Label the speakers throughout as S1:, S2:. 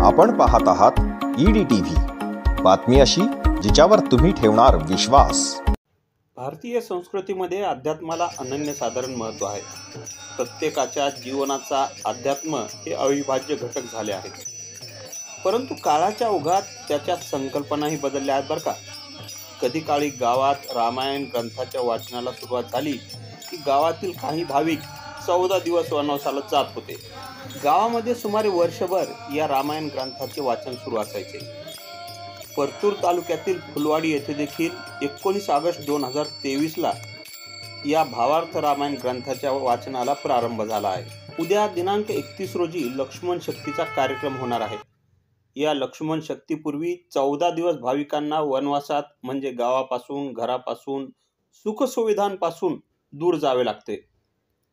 S1: आपण पाहत आहात EDTV, बातमी अशी जिच्यावर तुम्ही ठेवणार विश्वास।
S2: भारतीय संस्कृतीमध्ये अध्यात्माला अनन्यसाधारण महत्त्व आहे। प्रत्येकाच्या जीवनाचा अध्यात्म हे अविभाज्य घटक झाले आहे। परंतु काळाच्या ओघात त्याच्या संकल्पनाही बदलल्या आहेत बरं का। कधी काळी गावात रामायण ग्रंथाच्या वाचनाला सुरुवात झाली की गावातील काही भाविक 14 दिवस वनवासाला जात होते। गावामध्ये सुमारे वर्षभर या रामायण ग्रंथाचे वाचन सुरू असायचे। परतूर तालुक्यातील फुलवाडी येथे देखील 19 ऑगस्ट 2023 ला या भावार्थ रामायण ग्रंथाच्या वाचनाला प्रारंभ झाला आहे। उद्या दिनांक 31 रोजी लक्ष्मण शक्तीचा कार्यक्रम होणार आहे। या लक्ष्मण शक्तीपूर्वी 14 दिवस भाविकांना वनवासात म्हणजे गावापासून, घरापासून, सुखसुविधांपासून दूर जावे लागते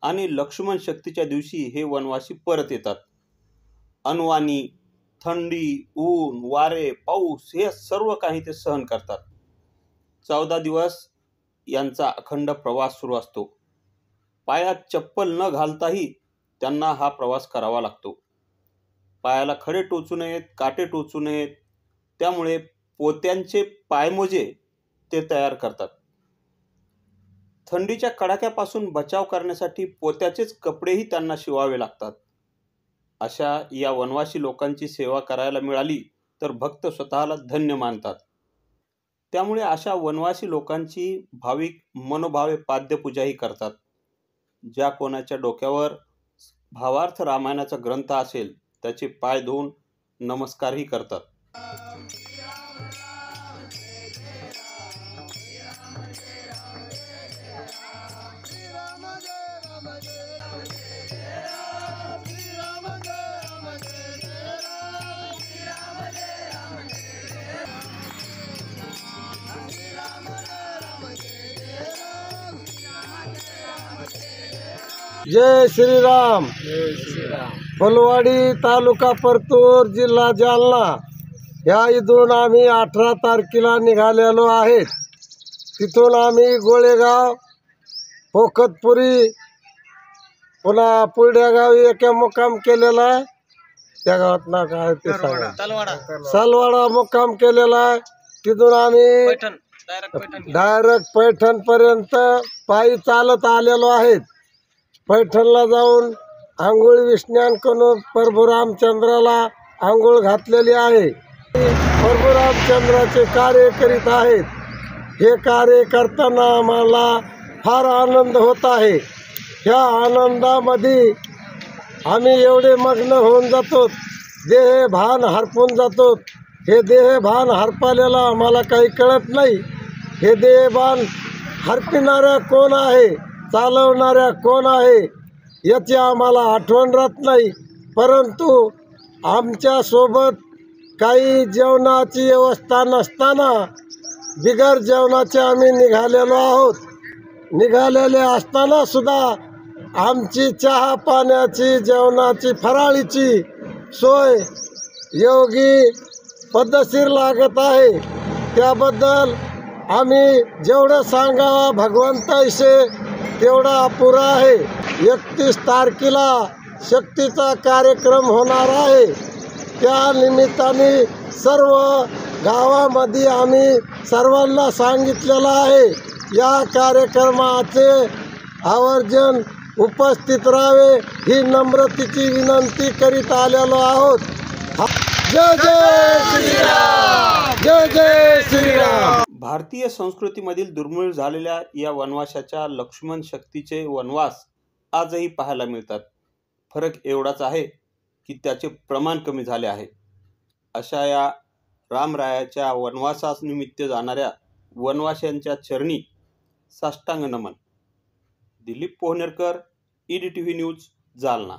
S2: आणि लक्ष्मण शक्तीच्या दिवशी हे वनवासी परत येतात। अनवाणी, थंडी, ऊन, वारे, पाऊस हे सर्व काही ते सहन करतात। 14 दिवस यांचा अखंड प्रवास सुरू असतो। पायात चप्पल न घालताही त्यांना हा प्रवास करावा लागतो। पायाला खडे टोचू नयेत, काटे टोचू नयेत, त्यामुळे पोत्यांचे पायमोजे ते तयार करतात। थंडीच्या कडाक्यापासून बचाव करण्यासाठी पोत्याचेच कपडेही त्यांना शिवावे लागतात। अशा या वनवासी लोकांची सेवा करायला मिळाली तर भक्त स्वतःला धन्य मानतात। त्यामुळे अशा वनवासी लोकांची भाविक मनोभावे पाद्यपूजाही करतात। ज्या कोणाच्या डोक्यावर भावार्थ रामायणाचा ग्रंथ असेल त्याचे पाय धुवून नमस्कारही करतात।
S3: जय श्रीराम। फुलवाडी तालुका परतूर जिल्हा जालना या इथून आम्ही 18 तारखेला निघालेलो आहेत। तिथून आम्ही गोळेगाव, पोखतपुरी, पुन्हा पुलड्यागाव एक मुक्काम केलेला आहे। त्या गावात ना काय ते सांगा, सालवाडा मुक्काम केलेला आहे। तिथून आम्ही डायरेक्ट पैठण पर्यंत पायी चालत आलेलो आहेत। पैठणला जाऊन आंघोळ विष्णान करून प्रभू रामचंद्राला आंघोळ घातलेली आहे। प्रभू रामचंद्राचे कार्य करीत आहेत। हे कार्य करताना आम्हाला फार आनंद होत आहे। ह्या आनंदामध्ये आम्ही एवढे मग्न होऊन जातो, देह भान हरपून जातो। हे देह भान हरपालेला आम्हाला काही कळत नाही। हे देह भान हरपिणाऱ्या कोण आहे, चालवणाऱ्या कोण आहे याची आम्हाला आठवण राहत नाही। परंतु आमच्या सोबत काही जेवणाची व्यवस्था नसताना बिगर जेवणाचे आम्ही निघालेलो आहोत। निघालेले असताना सुद्धा आमची चहा पाण्याची, जेवणाची, फराळीची सोय योगी पद्धतशीर लागत आहे। त्याबद्दल आम्ही जेवढं सांगावं भगवंताविषयी तेवढा अपुरा आहे। 31 तारखेला शक्तीचा कार्यक्रम होणार आहे। त्या निमित्ताने सर्व गावामध्ये आम्ही सर्वांना सांगितलेलं आहे या कार्यक्रमाचे आवर्जून उपस्थित राहावे ही नम्रतेची विनंती करीत आलेलो आहोत। जय जय श्रीराम, जय जय श्रीराम।
S2: भारतीय संस्कृतीमधील दुर्मिळ झालेल्या या वनवासाच्या लक्ष्मण शक्तीचे वनवास आजही पाहायला मिळतात। फरक एवढाच आहे की त्याचे प्रमाण कमी झाले आहे। अशा या रामरायाच्या वनवासानिमित्त जाणाऱ्या वनवाशांच्या चरणी साष्टांग नमन। Dilip Pohnerkar, EDTV news, Jalna.